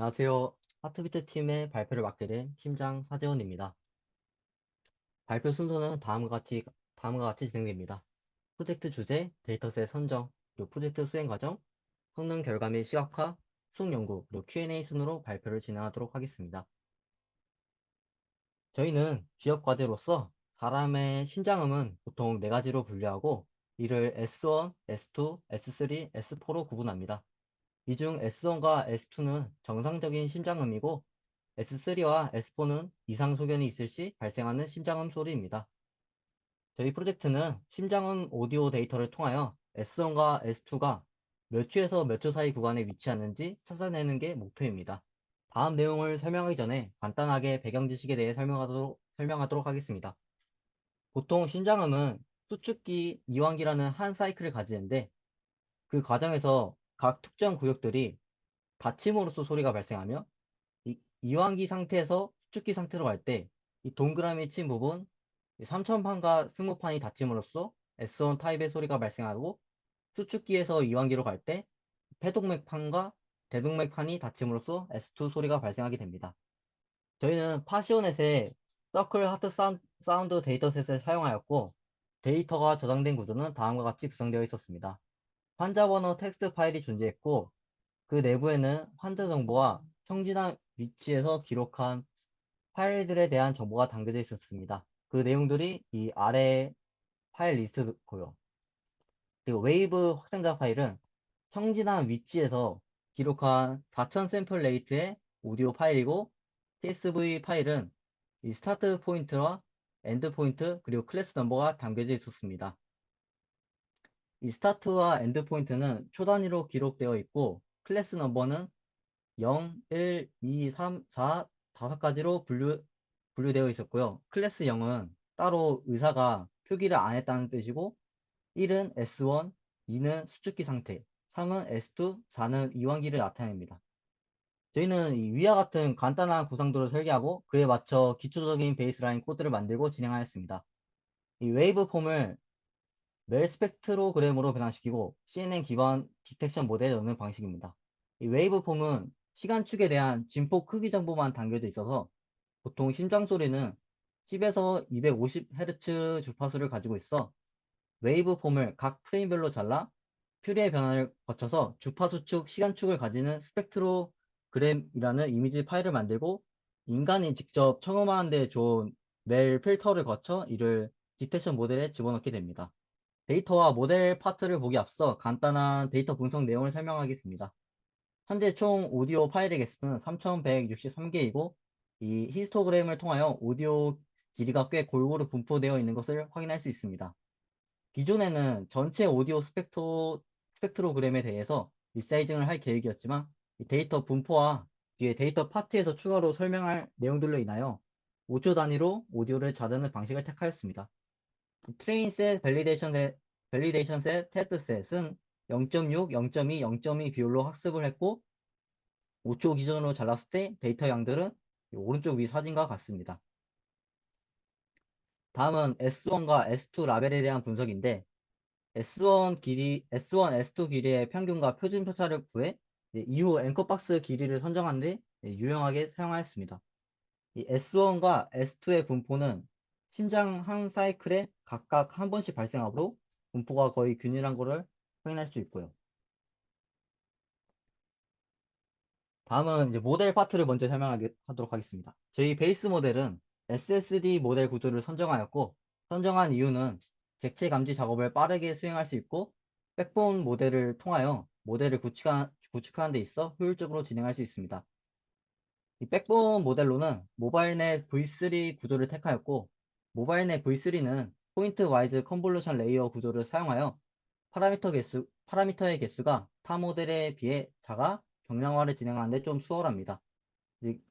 안녕하세요. 하트비트 팀의 발표를 맡게 된 팀장 사재원입니다. 발표 순서는 다음과 같이 진행됩니다. 프로젝트 주제, 데이터셋 선정, 그리고 프로젝트 수행 과정, 성능 결과 및 시각화, 수능 연구, 그리고 Q&A 순으로 발표를 진행하도록 하겠습니다. 저희는 기업 과제로서 사람의 심장음은 보통 네 가지로 분류하고 이를 S1, S2, S3, S4로 구분합니다. 이 중 S1과 S2는 정상적인 심장음이고 S3와 S4는 이상 소견이 있을 시 발생하는 심장음 소리입니다. 저희 프로젝트는 심장음 오디오 데이터를 통하여 S1과 S2가 몇 초에서 몇 초 사이 구간에 위치하는지 찾아내는 게 목표입니다. 다음 내용을 설명하기 전에 간단하게 배경 지식에 대해 설명하도록 하겠습니다. 보통 심장음은 수축기, 이완기라는 한 사이클을 가지는데 그 과정에서 각 특정 구역들이 닫힘으로써 소리가 발생하며 이완기 상태에서 수축기 상태로 갈 때 이 동그라미 친 부분 3천판과 승무판이 닫힘으로써 S1 타입의 소리가 발생하고 수축기에서 이완기로 갈 때 폐동맥판과 대동맥판이 닫힘으로써 S2 소리가 발생하게 됩니다. 저희는 파시오넷의 서클 하트 사운드 데이터셋을 사용하였고 데이터가 저장된 구조는 다음과 같이 구성되어 있었습니다. 환자 번호 텍스트 파일이 존재했고 그 내부에는 환자 정보와 성진환 위치에서 기록한 파일들에 대한 정보가 담겨져 있었습니다. 그 내용들이 이 아래 파일 리스트고요. 그리고 웨이브 확장자 파일은 성진환 위치에서 기록한 4000 샘플 레이트의 오디오 파일이고 CSV 파일은 이 스타트 포인트와 엔드 포인트 그리고 클래스 넘버가 담겨져 있었습니다. 이 스타트와 엔드 포인트는 초 단위로 기록되어 있고 클래스 넘버는 0, 1, 2, 3, 4, 5가지로 분류되어 있었고요. 클래스 0은 따로 의사가 표기를 안 했다는 뜻이고 1은 S1, 2는 수축기 상태, 3은 S2, 4는 이완기를 나타냅니다. 저희는 이 위와 같은 간단한 구성도를 설계하고 그에 맞춰 기초적인 베이스라인 코드를 만들고 진행하였습니다. 이 웨이브 폼을 멜 스펙트로그램으로 변환시키고 CNN 기반 디텍션 모델에 넣는 방식입니다. 이 웨이브 폼은 시간축에 대한 진폭 크기 정보만 담겨져 있어서 보통 심장 소리는 10에서 250Hz 주파수를 가지고 있어 웨이브 폼을 각 프레임별로 잘라 퓨리의 변환을 거쳐서 주파수축, 시간축을 가지는 스펙트로그램이라는 이미지 파일을 만들고 인간이 직접 청음하는 데 좋은 멜 필터를 거쳐 이를 디텍션 모델에 집어넣게 됩니다. 데이터와 모델 파트를 보기 앞서 간단한 데이터 분석 내용을 설명하겠습니다. 현재 총 오디오 파일의 개수는 3163개이고 이 히스토그램을 통하여 오디오 길이가 꽤 골고루 분포되어 있는 것을 확인할 수 있습니다. 기존에는 전체 오디오 스펙트로그램에 대해서 리사이징을 할 계획이었지만 이 데이터 분포와 뒤에 데이터 파트에서 추가로 설명할 내용들로 인하여 5초 단위로 오디오를 자르는 방식을 택하였습니다. 트레인 셋, 밸리데이션 셋, 테스트 셋은 0.6, 0.2, 0.2 비율로 학습을 했고 5초 기준으로 잘랐을 때 데이터 양들은 오른쪽 위 사진과 같습니다. 다음은 S1과 S2 라벨에 대한 분석인데 S1, S2 길이의 평균과 표준 표차를 구해 이후 앵커박스 길이를 선정한 뒤 유용하게 사용하였습니다. 이 S1과 S2의 분포는 심장 한 사이클에 각각 한 번씩 발생하므로 분포가 거의 균일한 것을 확인할 수 있고요. 다음은 이제 모델 파트를 먼저 설명하도록 하겠습니다. 저희 베이스 모델은 SSD 모델 구조를 선정하였고, 선정한 이유는 객체 감지 작업을 빠르게 수행할 수 있고, 백본 모델을 통하여 모델을 구축하는 데 있어 효율적으로 진행할 수 있습니다. 이 백본 모델로는 모바일넷 V3 구조를 택하였고, 모바일넷 V3는 포인트 와이즈 컨볼루션 레이어 구조를 사용하여 파라미터의 개수가 타 모델에 비해 작아 경량화를 진행하는데 좀 수월합니다.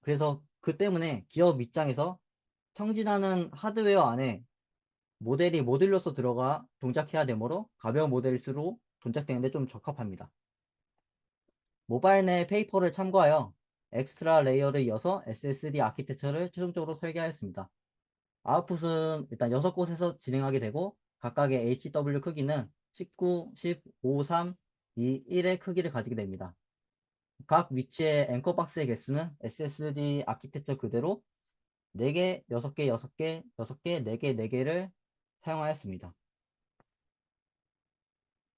그래서 그 때문에 기업 입장에서 청진하는 하드웨어 안에 모델이 모듈로서 들어가 동작해야 되므로 가벼운 모델일수록 동작되는데 좀 적합합니다. 모바일 내 페이퍼를 참고하여 엑스트라 레이어를 이어서 SSD 아키텍처를 최종적으로 설계하였습니다. 아웃풋은 일단 6곳에서 진행하게 되고 각각의 HW 크기는 19, 10, 5, 3, 2, 1의 크기를 가지게 됩니다. 각 위치의 앵커 박스의 개수는 SSD 아키텍처 그대로 4개, 6개, 6개, 6개, 4개, 4개를 사용하였습니다.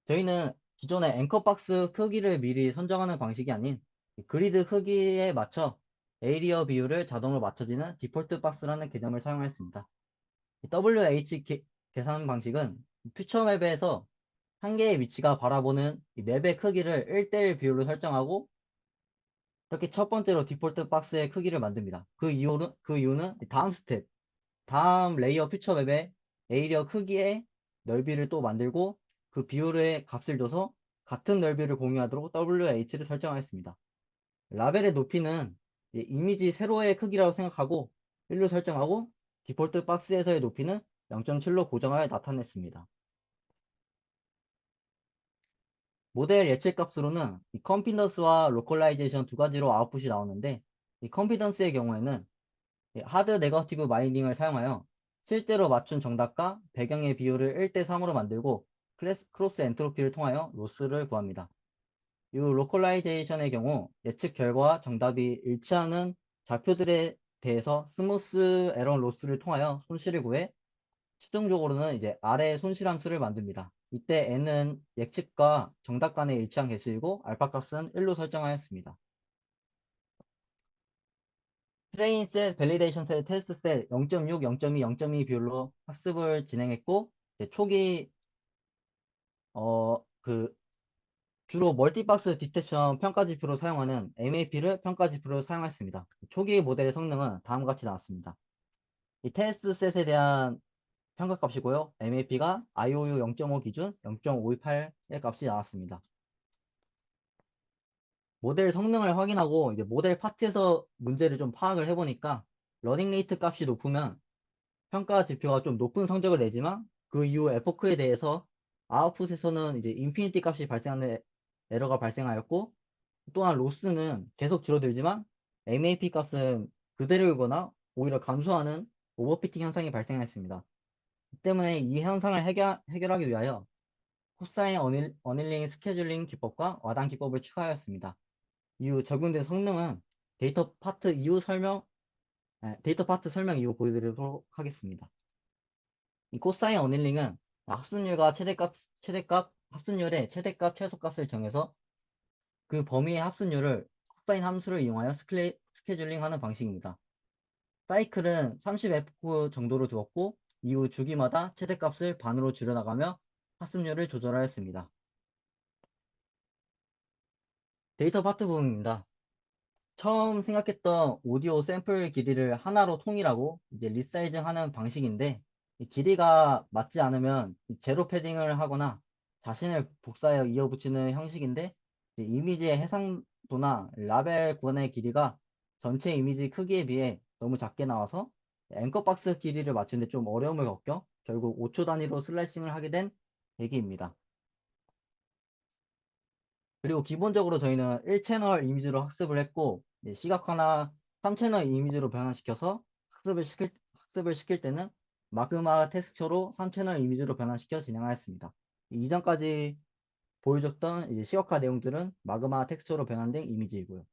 저희는 기존의 앵커 박스 크기를 미리 선정하는 방식이 아닌 그리드 크기에 맞춰 에이리어 비율을 자동으로 맞춰지는 디폴트 박스라는 개념을 사용하였습니다. WH 계산 방식은 퓨처 맵에서 한 개의 위치가 바라보는 이 맵의 크기를 1대1 비율로 설정하고 이렇게 첫 번째로 디폴트 박스의 크기를 만듭니다. 그 이유는 다음 스텝, 다음 레이어 퓨처 맵의 에이리어 크기의 넓이를 또 만들고 그 비율의 값을 줘서 같은 넓이를 공유하도록 WH를 설정하였습니다. 라벨의 높이는 이미지 세로의 크기라고 생각하고 1로 설정하고 디폴트 박스에서의 높이는 0.7로 고정하여 나타냈습니다. 모델 예측 값으로는 이 컨피던스와 로컬라이제이션 두 가지로 아웃풋이 나오는데 이 컨피던스의 경우에는 하드 네거티브 마이닝을 사용하여 실제로 맞춘 정답과 배경의 비율을 1대3으로 만들고 크로스 엔트로피를 통하여 로스를 구합니다. 이 로컬라이제이션의 경우 예측 결과와 정답이 일치하는 좌표들에 대해서 스무스 에러 로스를 통하여 손실을 구해 최종적으로는 이제 아래 손실함수를 만듭니다. 이때 n은 예측과 정답 간의 일치한 개수이고 알파 값은 1로 설정하였습니다. 트레인 셋, 밸리데이션 셋, 테스트 셋 0.6, 0.2, 0.2 비율로 학습을 진행했고 초기 그 주로 멀티박스 디텍션 평가 지표로 사용하는 MAP를 평가 지표로 사용했습니다. 초기 모델의 성능은 다음과 같이 나왔습니다. 이 테스트 셋에 대한 평가값이고요. MAP가 IOU 0.5 기준 0.528의 값이 나왔습니다. 모델 성능을 확인하고 이제 모델 파트에서 문제를 좀 파악을 해보니까 러닝 레이트 값이 높으면 평가 지표가 좀 높은 성적을 내지만 그 이후 에포크에 대해서 아웃풋에서는 이제 인피니티 값이 발생하는 에러가 발생하였고 또한 로스는 계속 줄어들지만 MAP 값은 그대로이거나 오히려 감소하는 오버피팅 현상이 발생했습니다. 때문에 이 현상을 해결하기 위하여 홉사인 어닐링 스케줄링 기법과 와당 기법을 추가하였습니다. 이후 적용된 성능은 데이터 파트 설명 이후 보여드리도록 하겠습니다. 이 코사인 어닐링은 합순율과 합순율의 최대값, 최소값을 정해서 그 범위의 합순율을 코사인 함수를 이용하여 스케줄링하는 방식입니다. 사이클은 30f 정도로 두었고 이후 주기마다 최대값을 반으로 줄여나가며 합순율을 조절하였습니다. 데이터 파트 부분입니다. 처음 생각했던 오디오 샘플 길이를 하나로 통일하고 이제 리사이징 하는 방식인데 이 길이가 맞지 않으면 제로 패딩을 하거나 자신을 복사하여 이어붙이는 형식인데 이미지의 해상도나 라벨 구간의 길이가 전체 이미지 크기에 비해 너무 작게 나와서 앵커 박스 길이를 맞추는데 좀 어려움을 겪겨 결국 5초 단위로 슬라이싱을 하게 된 계기입니다. 그리고 기본적으로 저희는 1채널 이미지로 학습을 했고 시각화나 3채널 이미지로 변환시켜서 학습을 시킬 때는 마그마 텍스처로 3채널 이미지로 변환시켜 진행하였습니다. 이전까지 보여줬던 이제 시각화 내용들은 마그마 텍스처로 변환된 이미지이고요.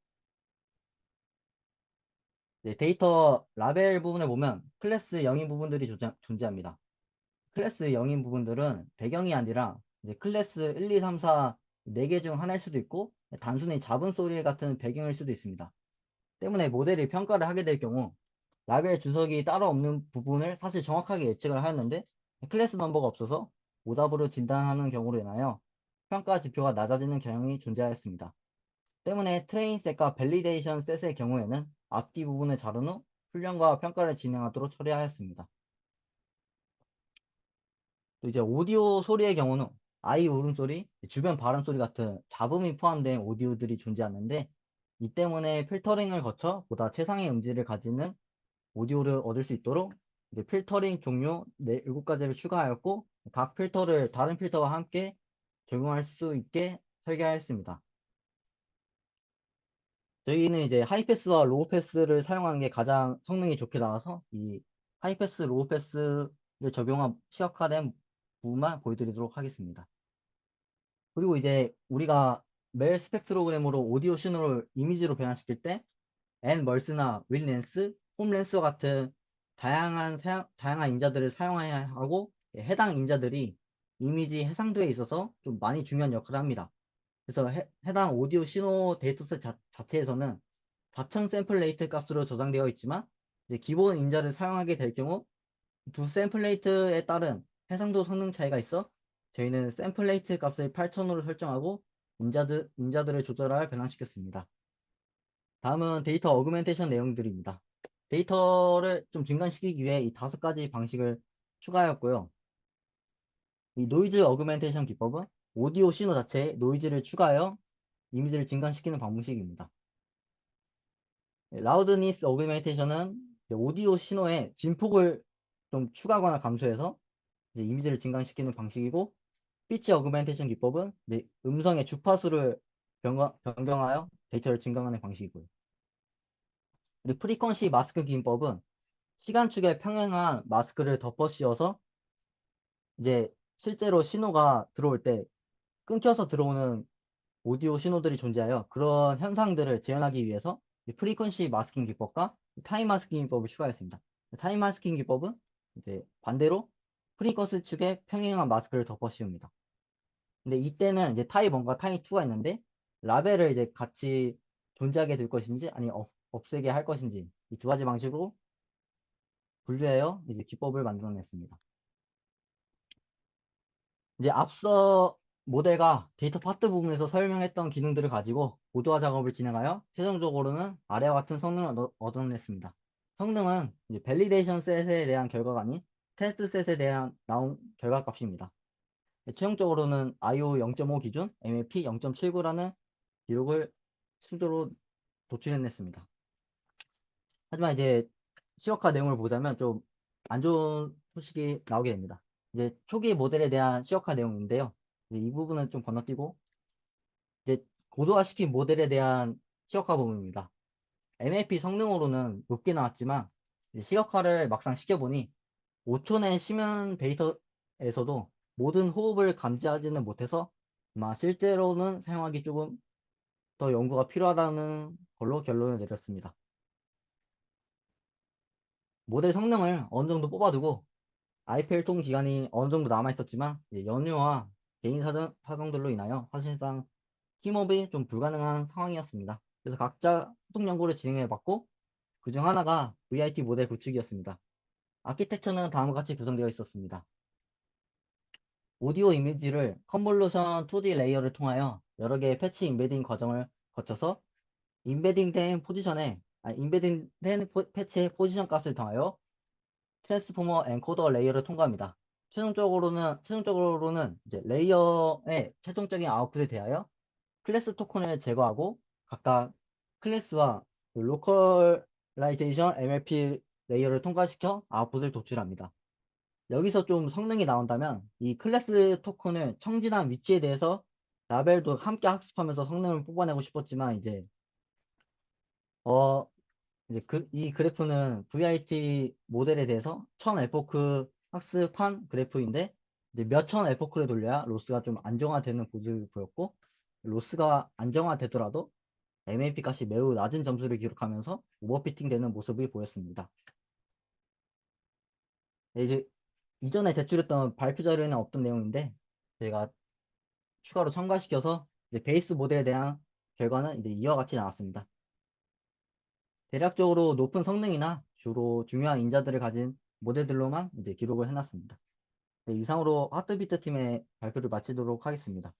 데이터 라벨 부분을 보면 클래스 영인 부분들이 존재합니다. 클래스 영인 부분들은 배경이 아니라 이제 클래스 1, 2, 3, 4 4개 중 하나일 수도 있고 단순히 잡음 소리 같은 배경일 수도 있습니다. 때문에 모델이 평가를 하게 될 경우 라벨 주석이 따로 없는 부분을 사실 정확하게 예측을 하였는데 클래스 넘버가 없어서 오답으로 진단하는 경우로 인하여 평가 지표가 낮아지는 경향이 존재하였습니다. 때문에 트레인 셋과 밸리데이션 셋의 경우에는 앞뒤 부분을 자른 후 훈련과 평가를 진행하도록 처리하였습니다. 또 이제 오디오 소리의 경우는 아이 울음소리, 주변 발음소리 같은 잡음이 포함된 오디오들이 존재하는데 이 때문에 필터링을 거쳐 보다 최상의 음질을 가지는 오디오를 얻을 수 있도록 이제 필터링 종류 7가지를 추가하였고 각 필터를 다른 필터와 함께 적용할 수 있게 설계하였습니다. 저희는 이제 하이패스와 로우패스를 사용하는 게 가장 성능이 좋게 나와서 이 하이패스, 로우패스를 적용한 시각화된 부분만 보여드리도록 하겠습니다. 그리고 이제 우리가 멜 스펙트로그램으로 오디오 신호를 이미지로 변환시킬 때 N멀스나 윈랜스, 홈랜스와 같은 다양한 인자들을 사용해야 하고 해당 인자들이 이미지 해상도에 있어서 좀 많이 중요한 역할을 합니다. 그래서 해당 오디오 신호 데이터셋 자체에서는 4000 샘플 레이트 값으로 저장되어 있지만 이제 기본 인자를 사용하게 될 경우 두 샘플 레이트에 따른 해상도 성능 차이가 있어 저희는 샘플 레이트 값을 8000으로 설정하고 인자들을 조절하여 변환시켰습니다. 다음은 데이터 어그멘테이션 내용들입니다. 데이터를 좀 증가시키기 위해 이 5가지 방식을 추가하였고요. 이 노이즈 어그멘테이션 기법은 오디오 신호 자체에 노이즈를 추가하여 이미지를 증가시키는 방식입니다. 라우드니스 어그멘테이션은 오디오 신호의 진폭을 좀 추가하거나 감소해서 이제 이미지를 증강시키는 방식이고, 피치 어그멘테이션 기법은 이제 음성의 주파수를 변경하여 데이터를 증강하는 방식이고요. 그리고 프리퀀시 마스크 기법은 시간축에 평행한 마스크를 덮어 씌워서 이제 실제로 신호가 들어올 때 끊겨서 들어오는 오디오 신호들이 존재하여 그런 현상들을 재현하기 위해서 프리퀀시 마스킹 기법과 타임 마스킹 기법을 추가했습니다. 타임 마스킹 기법은 이제 반대로 프리퀀시 축에 평행한 마스크를 덮어 씌웁니다. 근데 이때는 이제 타입 1과 타입 2가 있는데 라벨을 이제 같이 존재하게 될 것인지 아니 없애게 할 것인지 이 2가지 방식으로 분류하여 이제 기법을 만들어냈습니다. 이제 앞서 모델가 데이터 파트 부분에서 설명했던 기능들을 가지고 고도화 작업을 진행하여 최종적으로는 아래와 같은 성능을 얻어냈습니다. 성능은 이제 밸리데이션 셋에 대한 결과가 아닌 테스트 셋에 대한 나온 결과값입니다. 최종적으로는 IO 0.5 기준, MAP 0.79라는 기록을 수도로 도출해냈습니다. 하지만 이제 시각화 내용을 보자면 좀 안 좋은 소식이 나오게 됩니다. 이제 초기 모델에 대한 시각화 내용인데요. 이 부분은 좀 건너뛰고 이제 고도화시킨 모델에 대한 시각화 부분입니다. MAP 성능으로는 높게 나왔지만 시각화를 막상 시켜보니 5촌의 심연 데이터에서도 모든 호흡을 감지하지는 못해서 아마 실제로는 사용하기 조금 더 연구가 필요하다는 걸로 결론을 내렸습니다. 모델 성능을 어느 정도 뽑아두고 IPL 통 기간이 어느 정도 남아있었지만 연휴와 개인 사정들로 인하여 사실상 팀업이 좀 불가능한 상황이었습니다. 그래서 각자 소통 연구를 진행해봤고 그중 하나가 VIT 모델 구축이었습니다. 아키텍처는 다음과 같이 구성되어 있었습니다. 오디오 이미지를 컨볼루션 2D 레이어를 통하여 여러 개의 패치 임베딩 과정을 거쳐서 임베딩된 패치의 포지션 값을 더하여 트랜스포머 엔코더 레이어를 통과합니다. 최종적으로는 이제 레이어의 최종적인 아웃풋에 대하여 클래스 토큰을 제거하고 각각 클래스와 로컬라이제이션 MLP 레이어를 통과시켜 아웃풋을 도출합니다. 여기서 좀 성능이 나온다면 이 클래스 토큰을 청진한 위치에 대해서 라벨도 함께 학습하면서 성능을 뽑아내고 싶었지만 어 이 그래프는 VIT 모델에 대해서 1000 에포크 학습한 그래프인데 이제 몇천 에포크를 돌려야 로스가 좀 안정화되는 모습을 보였고 로스가 안정화되더라도 MAP 값이 매우 낮은 점수를 기록하면서 오버피팅 되는 모습을 보였습니다. 이제 이전에 제출했던 발표 자료에는 없던 내용인데 제가 추가로 첨가시켜서 이제 베이스 모델에 대한 결과는 이제 이와 같이 나왔습니다. 대략적으로 높은 성능이나 주로 중요한 인자들을 가진 모델들로만 이제 기록을 해놨습니다. 네, 이상으로 하트비트 팀의 발표를 마치도록 하겠습니다.